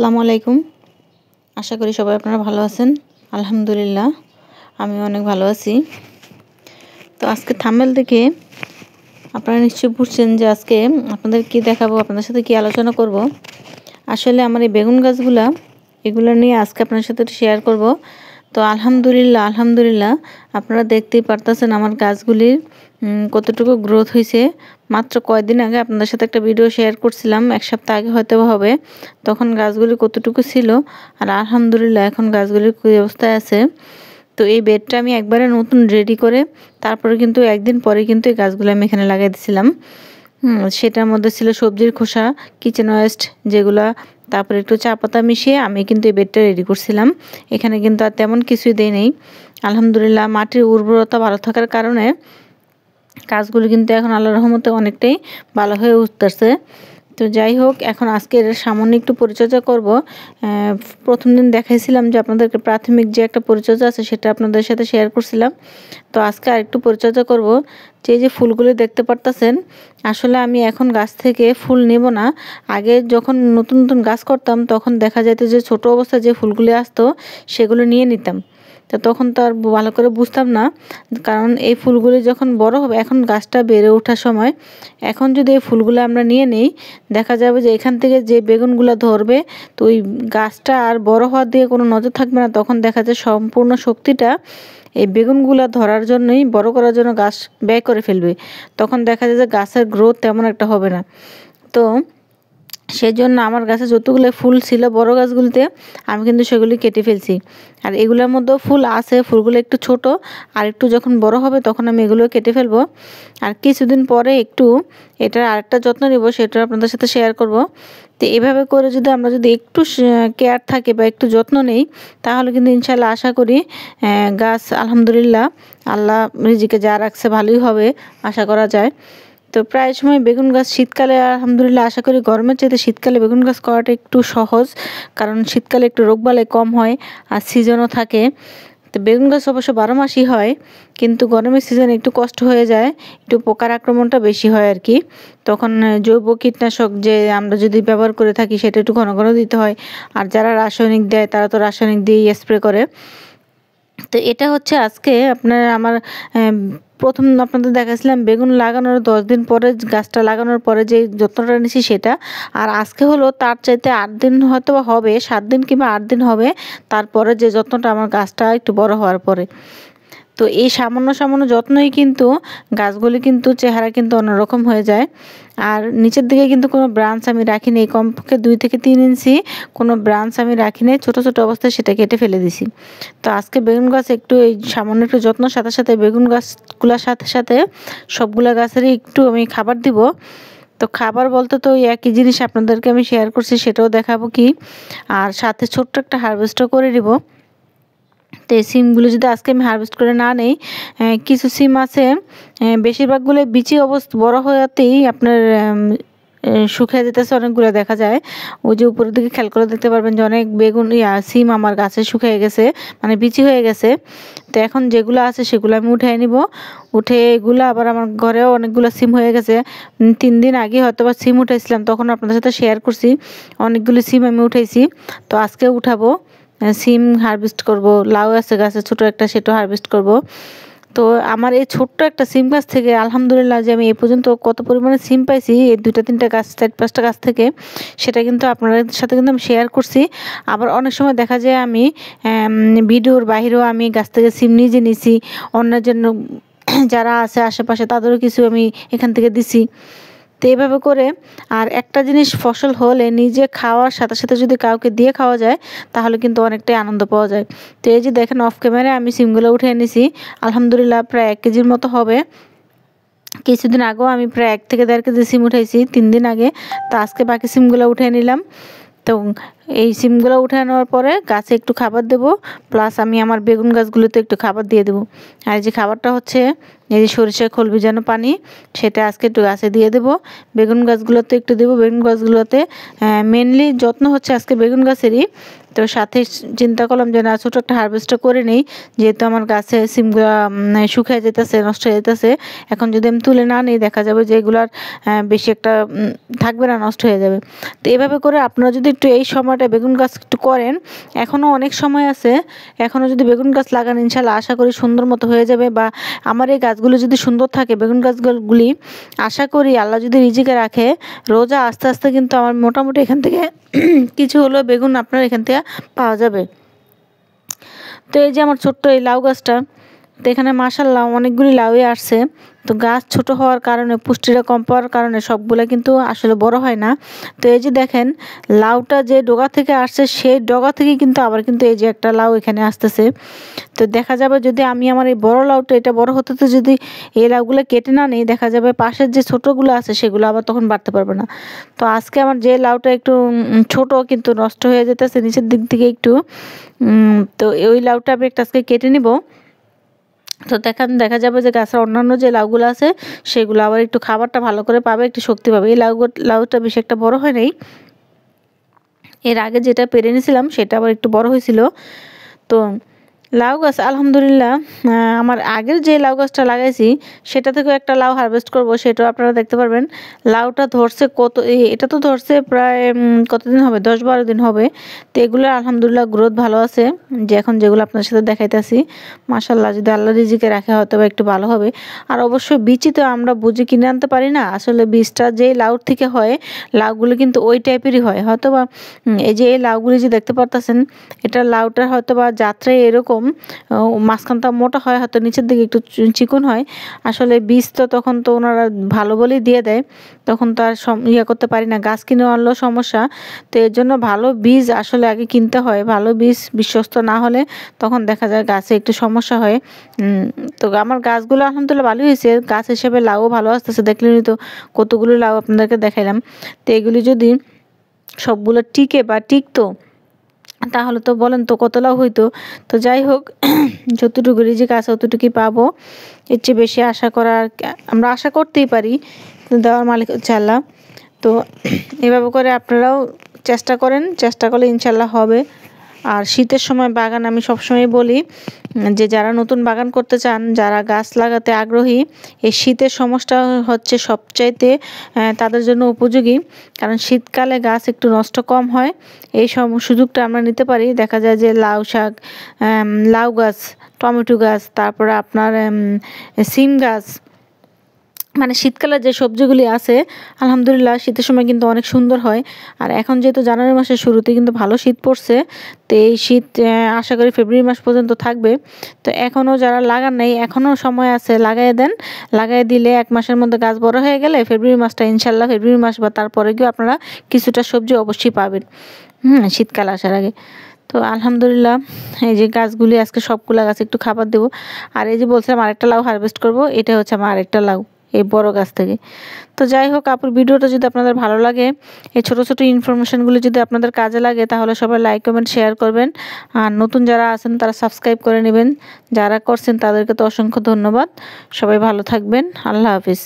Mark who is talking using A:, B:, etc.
A: আসসালামু আলাইকুম। আশা করি সবাই আপনারা ভালো আছেন। আলহামদুলিল্লাহ আমি অনেক ভালো আছি। তো আজকে থাম্বনেল দেখে আপনারা নিশ্চয়ই বুঝছেন যে আজকে আপনাদের কি দেখাবো, আপনাদের সাথে কি আলোচনা করব। আসলে আমার এই বেগুন গাছগুলা এগুলো নিয়ে আজকে আপনাদের সাথে শেয়ার করব। তো আলহামদুলিল্লাহ আপনারা দেখতেই পারতেছেন আমার গাছগুলির কতটুকু গ্রোথ হয়েছে। মাত্র কয়েকদিন আগে আপনাদের সাথে একটা ভিডিও শেয়ার করছিলাম, এক সপ্তাহ আগে হয়তো হবে, তখন গাছগুলি কতটুকু ছিল। আর আলহামদুলিল্লাহ এখন গাছগুলির কী অবস্থায় আছে। তো এই বেডটা আমি একবারে নতুন রেডি করে তারপরে কিন্তু একদিন পরে কিন্তু এই গাছগুলো আমি এখানে লাগিয়ে দিয়েছিলাম। সেটার মধ্যে ছিল সবজির খোসা, কিচেন ওয়েস্ট যেগুলা, তারপরে একটু চা পাতা মিশিয়ে আমি কিন্তু এই বেডটা রেডি করছিলাম। এখানে কিন্তু আর তেমন কিছুই দেই নেই। আলহামদুলিল্লাহ মাটির উর্বরতা ভালো থাকার কারণে গাছগুলো কিন্তু এখন আল্লাহর রহমতে অনেকটাই ভালো হয়ে উঠতেছে। তো যাই হোক, এখন আজকে এর সামান্য একটু পরিচর্যা করব। প্রথম দিন দেখাইছিলাম যে আপনাদেরকে প্রাথমিক যে একটা পরিচর্যা আছে সেটা আপনাদের সাথে শেয়ার করছিলাম। তো আজকে আরেকটু পরিচর্যা করব। যে ফুলগুলি দেখতে পারতেছেন, আসলে আমি এখন গাছ থেকে ফুল নেব না। আগে যখন নতুন নতুন গাছ করতাম তখন দেখা যেত যে ছোট অবস্থায় যে ফুলগুলি আসতো সেগুলো নিয়ে নিতাম। তো তখন তো আর ভালো করে বুঝতাম না, কারণ এই ফুলগুলি যখন বড় হবে, এখন গাছটা বেড়ে ওঠার সময়, এখন যদি এই ফুলগুলো আমরা নিয়ে নেই, দেখা যাবে যে এখান থেকে যে বেগুনগুলো ধরবে, তো ওই গাছটা আর বড় হওয়ার দিকে কোনো নজর থাকবে না। তখন দেখা যায় সম্পূর্ণ শক্তিটা এই বেগুনগুলা ধরার জন্যই, বড় করার জন্য গাছ ব্যয় করে ফেলবে। তখন দেখা যায় যে গাছের গ্রোথ তেমন একটা হবে না। তো সেজন্য আমার গাছে যতগুলো ফুল ছিল বড় গাছগুলিতে, আমি কিন্তু সেগুলি কেটে ফেলছি। আর এগুলোর মধ্যেও ফুল আছে, ফুলগুলো একটু ছোট, আর একটু যখন বড় হবে তখন আমি এগুলো কেটে ফেলবো। আর কিছুদিন পরে একটু এটার আরেকটা যত্ন নেব, সেটা আপনাদের সাথে শেয়ার করব। তো এভাবে করে যদি আমরা একটু কেয়ার থাকে বা একটু যত্ন নেই, তাহলে কিন্তু ইনশাল্লাহ আশা করি গাছ আলহামদুলিল্লাহ আল্লাহ রিজিকে যা রাখছে ভালোই হবে আশা করা যায়। তো প্রায় সময় বেগুন গাছ শীতকালে, আলহামদুলিল্লাহ আশা করি গরমের চাইতে শীতকালে বেগুন গাছ করাটা একটু সহজ, কারণ শীতকালে একটু রোগবালাই কম হয় আর সিজনও থাকে। তো বেগুন গাছ অবশ্য 12 মাসই হয়, কিন্তু গরমের সিজনে একটু কষ্ট হয়ে যায়, একটু পোকার আক্রমণটা বেশি হয় আর কি। তখন জৈব কীটনাশক যে আমরা যদি ব্যবহার করে থাকি সেটা একটু ঘন ঘন দিতে হয়। আর যারা রাসায়নিক দেয় তারা তো রাসায়নিক দিয়েই স্প্রে করে। তো এটা হচ্ছে আজকে আমার প্রথম আপনাদের দেখাচ্ছিলাম বেগুন লাগানোর 10 দিন পরে, গাছটা লাগানোর পরে যে যত্নটা নিয়েছি সেটা। আর আজকে হলো তার চাইতে 8 দিন হয়তো হবে, 7 দিন কিংবা 8 দিন হবে তারপরে যে যত্নটা আমার গাছটা একটু বড় হওয়ার পরে। তো এই সামান্য যত্নই কিন্তু গাছগুলি কিন্তু চেহারা কিন্তু অন্যরকম হয়ে যায়। আর নিচের দিকে কিন্তু কোনো ব্রাঞ্চ আমি রাখিনি, কমপক্ষে 2 থেকে 3 ইঞ্চি কোনো ব্রাঞ্চ আমি রাখিনি, ছোট অবস্থায় সেটা কেটে ফেলে দিছি। তো আজকে বেগুন গাছ একটু এই সামান্য একটু যত্নের সাথে বেগুন গাছগুলোর সাথে সবগুলা গাছেরই একটু আমি খাবার দিব। তো খাবার বলতে তো একই জিনিস আপনাদেরকে আমি শেয়ার করছি, সেটাও দেখাবো কি। আর সাথে ছোট্ট একটা হারভেস্টও করে দিব। তো এই সিমগুলো যদি আজকে আমি হারভেস্ট করে না নেই, কিছু সিম আছে বেশিরভাগগুলো বিচি অবস্থা বড় হওয়াতেই আপনার শুকিয়ে যেতেছে, অনেকগুলো দেখা যায়। ওই যে উপরের দিকে খেয়াল করে দেখতে পারবেন যে অনেক বেগুন সিম আমার গাছে শুকিয়ে গেছে, মানে বিচি হয়ে গেছে। তো এখন যেগুলো আছে সেগুলো আমি উঠিয়ে নিব। উঠে এগুলো আবার আমার ঘরেও অনেকগুলো সিম হয়ে গেছে। 3 দিন আগে হয়তো বা সিম উঠাইছিলাম, তখন আপনাদের সাথে শেয়ার করছি, অনেকগুলো সিম আমি উঠাইছি। তো আজকে উঠাবো, সিম হারভেস্ট করব। লাউ আছে গাছে ছোট একটা, সেটাও হারভেস্ট করব। তো আমার এই ছোট্ট একটা সিম গাছ থেকে আলহামদুলিল্লাহ যে আমি এ পর্যন্ত কত পরিমাণে সিম পাইছি, এই 2-3টা গাছ, 4-5টা গাছ থেকে, সেটা কিন্তু আপনাদের সাথে কিন্তু আমি শেয়ার করছি। আবার অনেক সময় দেখা যায় আমি ভিডিওর বাহিরেও আমি গাছ থেকে সিম নিজে নিছি, অন্যের জন্য যারা আছে আশেপাশে তাদেরও কিছু আমি এখান থেকে দিছি। তো এইভাবে করে, আর একটা জিনিস ফসল হলে নিজে খাওয়ার সাথে যদি কাউকে দিয়ে খাওয়া যায় তাহলে কিন্তু অনেকটাই আনন্দ পাওয়া যায়। তো এই যে দেখেন অফ ক্যামেরায় আমি সিমগুলো উঠে এনেছি, আলহামদুলিল্লাহ প্রায় 1 কেজির মতো হবে। কিছুদিন আগেও আমি প্রায় 1 থেকে 1.5 কেজি সিম উঠাইছি 3 দিন আগে। তো আজকে বাকি সিমগুলো উঠে নিলাম। তো এই সিমগুলো উঠে নেওয়ার পরে গাছে একটু খাবার দেব, প্লাস আমি আমার বেগুন গাছগুলোতে একটু খাবার দিয়ে দেবো। আর যে খাবারটা হচ্ছে এই যে সরিষার খোল ভিজানো পানি, সেটা আজকে একটু গাছে দিয়ে দেবো। বেগুন গাছগুলোতে একটু দেবো। বেগুন গাছগুলোতে মেনলি যত্ন হচ্ছে আজকে বেগুন গাছেরই। তো সাথে চিন্তা করলাম যে না, ছোটো একটা হারভেস্টটা করে নিই, যেহেতু আমার গাছে সিমগুলো শুকিয়ে যেতেছে, নষ্ট হয়ে যেতেছে। এখন যদি আমি তুলে না নিই, দেখা যাবে যে এগুলার বেশি একটা থাকবে না, নষ্ট হয়ে যাবে। তো এভাবে করে আপনারা যদি একটু এই সময়টা বেগুন গাছ একটু করেন, এখনও অনেক সময় আছে, এখনও যদি বেগুন গাছ লাগান, ইনশাল্লাহ আশা করি সুন্দর মতো হয়ে যাবে। বা আমার এই গাছগুলো যদি সুন্দর থাকে, বেগুন গাছগুলি, আশা করি আল্লাহ যদি রিজিকে রাখে, রোজা আস্তে আস্তে কিন্তু আমার মোটামুটি এখান থেকে কিছু হলেও বেগুন আপনার এখান থেকে পাওয়া যাবে। তো এই যে আমার ছোট্ট এই লাউ গাছটা, তো এখানে মাশাআল্লাহ অনেকগুলি লাউই আসছে। তো গাছ ছোট হওয়ার কারণে, পুষ্টিটা কম পাওয়ার কারণে সবগুলো কিন্তু আসলে বড় হয় না। তো এই যে দেখেন, লাউটা যে ডগা থেকে আসছে, সেই ডগা থেকে কিন্তু আবার কিন্তু এই যে একটা লাউ এখানে আসতেছে। তো দেখা যাবে যদি আমি আমার এই বড় লাউটা, এটা বড় হতে তো যদি এই লাউগুলো কেটে না নিই, দেখা যাবে পাশের যে ছোটোগুলো আছে সেগুলো আবার তখন বাড়তে পারবে না। তো আজকে আমার যে লাউটা একটু ছোট কিন্তু নষ্ট হয়ে যেতেছে নিচের দিক থেকে একটু, তো ওই লাউটা আমি একটা আজকে কেটে নিব। তো দেখা যাবে যে গাছের অন্যান্য যে লাউগুলো আছে সেগুলো আবার একটু খাবারটা ভালো করে পাবে, একটু শক্তি পাবে। এই লাউটা বেশি একটা বড় হয় নাই, এর আগে যেটা পেরে নিয়েছিলাম সেটা আবার একটু বড় হয়েছিল। তো লাউ গাছ আলহামদুলিল্লাহ, আমার আগের যে লাউ গাছটা লাগাইছি সেটা থেকেও একটা লাউ হারভেস্ট করব, সেটাও আপনারা দেখতে পারবেন। লাউটা ধরছে এটা তো ধরছে প্রায় কতদিন হবে, 10-12 দিন হবে। তো এগুলো আলহামদুলিল্লাহ গ্রোথ ভালো আছে, যে এখন যেগুলো আপনার সাথে দেখাইতেছি। মাশাআল্লাহ, যদি আল্লাহ রিজিকে রাখে হয়তো বা একটু ভালো হবে। আর অবশ্যই বীজই তো আমরা বুঝে কিনে আনতে পারি না, আসলে বীজটা যে লাউর থেকে হয়, লাউগুলো কিন্তু ওই টাইপেরই হয় হয়তো বা। এই যে এই লাউগুলি যে দেখতে পারতেছেন, এটা লাউটার হয়তো বা যাত্রায় এরকম মাঝখানটা মোটা হয়, হয়তো নিচের দিকে একটু চিকন হয়। আসলে বীজ তো তখন তো ওনারা ভালো বলেই দিয়ে দেয়, তখন তো আর করতে পারি না, গাছ কিনে আনলেও সমস্যা। তো এর জন্য ভালো বীজ আসলে আগে কিনতে হয়, ভালো বীজ বিশ্বস্ত না হলে তখন দেখা যায় গাছে একটু সমস্যা হয়। তো আমার গাছগুলো আলহামদুলিল্লাহ ভালোই হয়েছে, গাছ হিসেবে লাউও ভালো আসতেছে, দেখলেনই তো কতগুলো লাউ আপনাদেরকে দেখাইলাম। তো এগুলি যদি সবগুলো টিকতো, তাহলে তো বলেন তো কত লাভ হইতো। তো যাই হোক, যতটুকু রিজিক আছে অতটুকুই পাবো, এর চেয়ে বেশি আমরা আশা করতেই পারি, কিন্তু দেওয়ার মালিক হচ্ছে আল্লাহ। তো এভাবে করে আপনারাও চেষ্টা করেন, চেষ্টা করলে ইনশাল্লাহ হবে। আর শীতের সময় বাগান, আমি সবসময় বলি যে যারা নতুন বাগান করতে চান, যারা গাছ লাগাতে আগ্রহী, এই শীতের সময়টা হচ্ছে সবচাইতে তাদের জন্য উপযোগী। কারণ শীতকালে গাছ একটু নষ্ট কম হয়, এই সুযোগটা আমরা নিতে পারি। দেখা যায় যে লাউ শাক, লাউ গাছ, টমেটো গাছ, তারপরে আপনার সিম গাছ, মানে শীতকালে যে সবজিগুলি আছে আলহামদুলিল্লাহ শীতের সময় কিন্তু অনেক সুন্দর হয়। আর এখন যেহেতু জানুয়ারি মাসের শুরুতে কিন্তু ভালো শীত পড়ছে, তো এই শীত আশা করি ফেব্রুয়ারি মাস পর্যন্ত থাকবে। তো এখনও যারা লাগান নাই, এখনও সময় আছে, লাগাই দেন। লাগাই দিলে 1 মাসের মধ্যে গাছ বড় হয়ে গেলে ফেব্রুয়ারি মাসটা ইনশাল্লাহ, ফেব্রুয়ারি মাস বা তারপরে গিয়ে আপনারা কিছুটা সবজি অবশ্যই পাবেন শীতকাল আসার আগে। তো আলহামদুলিল্লাহ, এই যে গাছগুলি আজকে সবগুলা গাছ একটু খাবার দেবো। আর এই যে বলছিলাম আরেকটা লাউ হারভেস্ট করব, এটা হচ্ছে আমার আরেকটা লাউ এই বড় গাছ থেকে। তো যাই হোক, আপুর ভিডিওটা যদি আপনাদের ভালো লাগে, এই ছোট ছোট ইনফরমেশনগুলো যদি আপনাদের কাজে লাগে, তাহলে সবাই লাইক কমেন্ট শেয়ার করবেন। আর নতুন যারা আছেন তারা সাবস্ক্রাইব করে নেবেন, যারা করছেন তাদেরকে তো অসংখ্য ধন্যবাদ। সবাই ভালো থাকবেন, আল্লাহ হাফিজ।